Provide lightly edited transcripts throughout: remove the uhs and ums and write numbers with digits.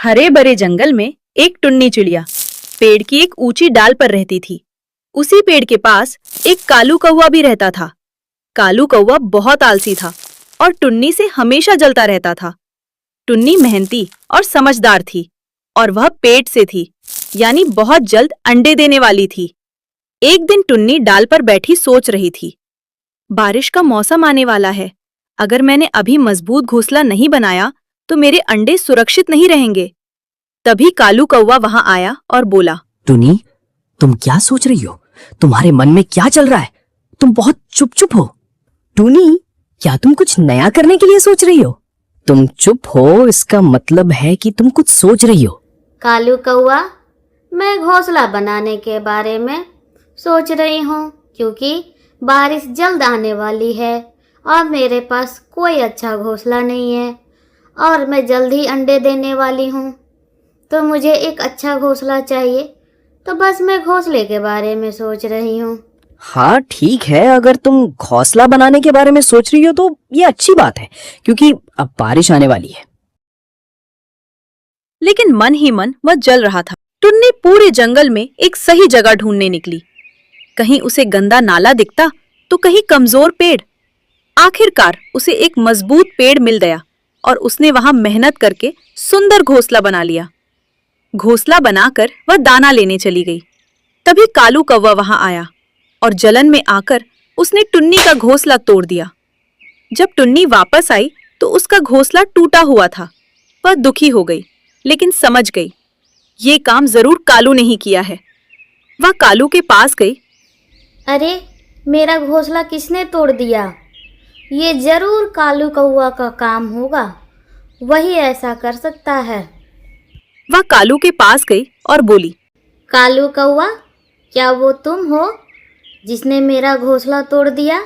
हरे भरे जंगल में एक टुन्नी चिड़िया पेड़ की एक ऊंची डाल पर रहती थी। उसी पेड़ के पास एक कालू कौवा भी रहता था। कालू कौवा बहुत आलसी था और टुन्नी से हमेशा जलता रहता था। टुन्नी मेहनती और समझदार थी और वह पेट से थी, यानी बहुत जल्द अंडे देने वाली थी। एक दिन टुन्नी डाल पर बैठी सोच रही थी, बारिश का मौसम आने वाला है। अगर मैंने अभी मजबूत घोंसला नहीं बनाया तो मेरे अंडे सुरक्षित नहीं रहेंगे। तभी कालू कौवा वहां आया और बोला, टुनी, तुम क्या सोच रही हो? तुम्हारे मन में क्या चल रहा है? तुम बहुत चुप हो। टुनी, क्या तुम कुछ नया करने के लिए सोच रही हो? तुम चुप हो, इसका मतलब है कि तुम कुछ सोच रही हो। कालू कौवा, मैं घोंसला बनाने के बारे में सोच रही हूँ, क्योंकि बारिश जल्द आने वाली है और मेरे पास कोई अच्छा घोंसला नहीं है और मैं जल्द ही अंडे देने वाली हूँ, तो मुझे एक अच्छा घोंसला चाहिए। तो बस मैं घोंसले के बारे में सोच रही हूँ। हाँ ठीक है, अगर तुम घोंसला बनाने के बारे में सोच रही हो तो ये अच्छी बात है, क्योंकि अब बारिश आने वाली है। लेकिन मन ही मन वह जल रहा था। टुन्नी पूरे जंगल में एक सही जगह ढूंढने निकली। कहीं उसे गंदा नाला दिखता तो कहीं कमजोर पेड़। आखिरकार उसे एक मजबूत पेड़ मिल गया और उसने वहां मेहनत करके सुंदर घोंसला बना लिया। घोंसला बनाकर वह दाना लेने चली गई। तभी कालू कौवा वहां आया और जलन में आकर उसने टुन्नी का घोंसला तोड़ दिया। जब टुन्नी वापस आई तो उसका घोंसला टूटा हुआ था। वह दुखी हो गई, लेकिन समझ गई ये काम जरूर कालू ने ही किया है। वह कालू के पास गई। अरे, मेरा घोंसला किसने तोड़ दिया? ये जरूर कालू कौवा का काम होगा, वही ऐसा कर सकता है। वह कालू के पास गई और बोली, कालू कौवा, क्या वो तुम हो जिसने मेरा घोंसला तोड़ दिया,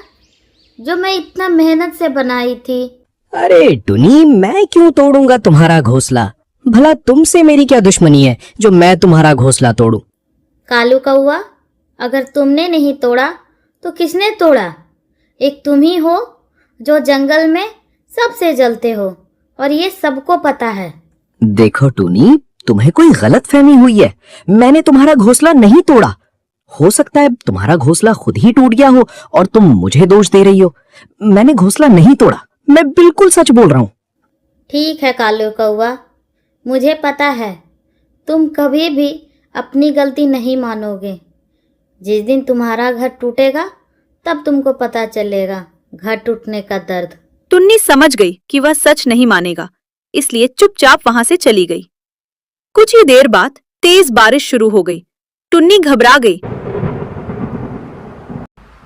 जो मैं इतना मेहनत से बनाई थी? अरे टुनी, मैं क्यों तोड़ूंगा तुम्हारा घोंसला? भला तुमसे मेरी क्या दुश्मनी है जो मैं तुम्हारा घोंसला तोड़ूं? कालू कौवा, अगर तुमने नहीं तोड़ा तो किसने तोड़ा? एक तुम ही हो जो जंगल में सबसे जलते हो और ये सबको पता है। देखो टुनी, तुम्हें कोई गलतफहमी हुई है। मैंने तुम्हारा घोंसला नहीं तोड़ा। हो सकता है तुम्हारा घोंसला खुद ही टूट गया हो और तुम मुझे दोष दे रही हो। मैंने घोंसला नहीं तोड़ा, मैं बिल्कुल सच बोल रहा हूँ। ठीक है कालू कौवा, मुझे पता है तुम कभी भी अपनी गलती नहीं मानोगे। जिस दिन तुम्हारा घर टूटेगा तब तुमको पता चलेगा घर टूटने का दर्द। टुन्नी समझ गई कि वह सच नहीं मानेगा, इसलिए चुपचाप वहां से चली गई। कुछ ही देर बाद तेज बारिश शुरू हो गई। टुन्नी घबरा गई।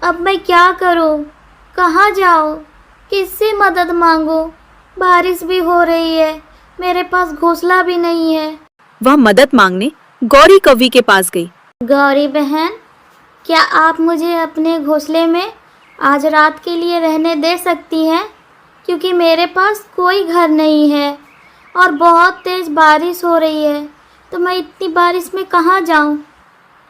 अब मैं क्या करूं? कहाँ जाऊं? किससे मदद मांगूं? बारिश भी हो रही है, मेरे पास घोंसला भी नहीं है। वह मदद मांगने गौरी कौवी के पास गई। गौरी बहन, क्या आप मुझे अपने घोंसले में आज रात के लिए रहने दे सकती हैं? क्योंकि मेरे पास कोई घर नहीं है और बहुत तेज़ बारिश हो रही है, तो मैं इतनी बारिश में कहाँ जाऊँ?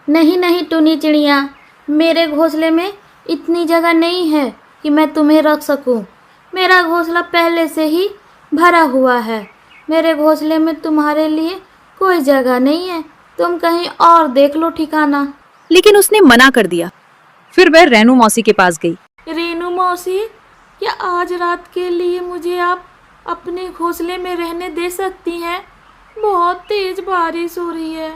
नहीं टुनी चिड़िया, मेरे घोंसले में इतनी जगह नहीं है कि मैं तुम्हें रख सकूं। मेरा घोंसला पहले से ही भरा हुआ है। मेरे घोंसले में तुम्हारे लिए कोई जगह नहीं है, तुम कहीं और देख लो ठिकाना। लेकिन उसने मना कर दिया। फिर वह रेनू मौसी के पास गई। रेनू मौसी, क्या आज रात के लिए मुझे आप अपने घोंसले में रहने दे सकती हैं? बहुत तेज बारिश हो रही है।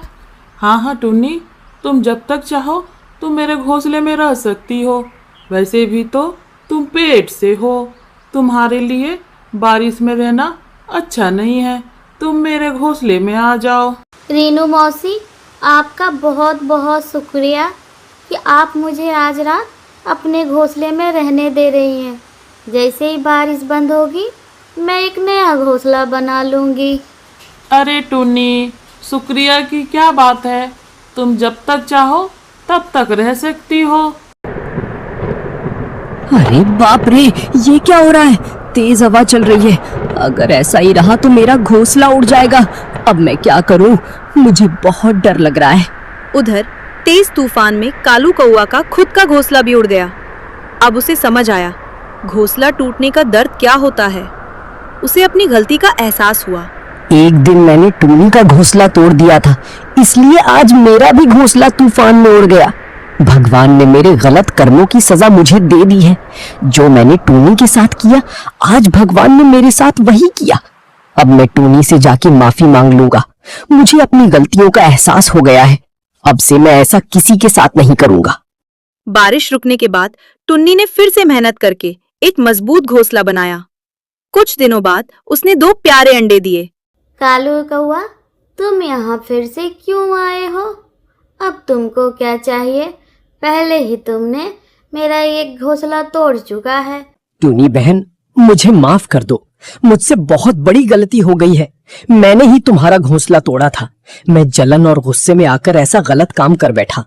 हाँ टुन्नी, तुम जब तक चाहो तुम मेरे घोंसले में रह सकती हो। वैसे भी तो तुम पेट से हो, तुम्हारे लिए बारिश में रहना अच्छा नहीं है। तुम मेरे घोंसले में आ जाओ। रेनू मौसी, आपका बहुत बहुत शुक्रिया कि आप मुझे आज रात अपने घोंसले में रहने दे रही हैं। जैसे ही बारिश बंद होगी मैं एक नया घोंसला बना लूँगी। अरे टुन्नी, शुक्रिया की क्या बात है, तुम जब तक चाहो तब तक रह सकती हो। अरे बाप रे, ये क्या हो रहा है? तेज हवा चल रही है। अगर ऐसा ही रहा तो मेरा घोंसला उड़ जाएगा। अब मैं क्या करूं? मुझे बहुत डर लग रहा है। उधर तेज तूफान में कालू कौवा का खुद का घोंसला भी उड़ गया। अब उसे समझ आया घोंसला टूटने का दर्द क्या होता है। उसे अपनी गलती का एहसास हुआ एक दिन मैंने टूनी का घोंसला तोड़ दिया था, इसलिए आज मेरा भी घोंसला तूफान में उड़ गया। भगवान ने मेरे गलत कर्मों की सजा मुझे दे दी है। जो मैंने टूनी के साथ किया, आज भगवान ने मेरे साथ वही किया। अब मैं टूनी से जाके माफी मांग लूंगा। मुझे अपनी गलतियों का एहसास हो गया है। अब से मैं ऐसा किसी के साथ नहीं करूंगा। बारिश रुकने के बाद टुन्नी ने फिर से मेहनत करके एक मजबूत घोंसला बनाया। कुछ दिनों बाद उसने 2 प्यारे अंडे दिए। कालू कौआ, तुम यहाँ फिर से क्यों आए हो? अब तुमको क्या चाहिए? पहले ही तुमने मेरा एक घोंसला तोड़ चुका है। टूनी बहन, मुझे माफ कर दो। मुझसे बहुत बड़ी गलती हो गई है। मैंने ही तुम्हारा घोंसला तोड़ा था। मैं जलन और गुस्से में आकर ऐसा गलत काम कर बैठा।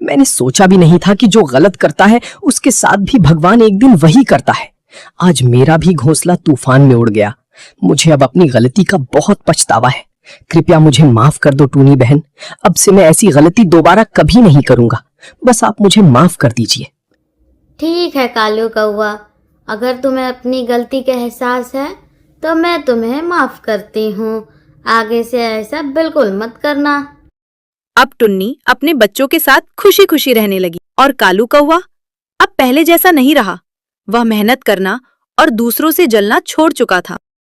मैंने सोचा भी नहीं था कि जो गलत करता है उसके साथ भी भगवान एक दिन वही करता है। आज मेरा भी घोंसला तूफान में उड़ गया। मुझे अब अपनी गलती का बहुत पछतावा है। कृपया मुझे माफ कर दो टूनी बहन। अब से मैं ऐसी गलती दोबारा कभी नहीं करूंगा। बस आप मुझे माफ कर दीजिए। ठीक है कालू कौआ, अगर तुम्हें अपनी गलती का एहसास है तो मैं तुम्हें माफ करती हूँ। आगे से ऐसा बिल्कुल मत करना। अब टुन्नी अपने बच्चों के साथ खुशी खुशी रहने लगी और कालू कौवा अब पहले जैसा नहीं रहा। वह मेहनत करना और दूसरों से जलना छोड़ चुका था।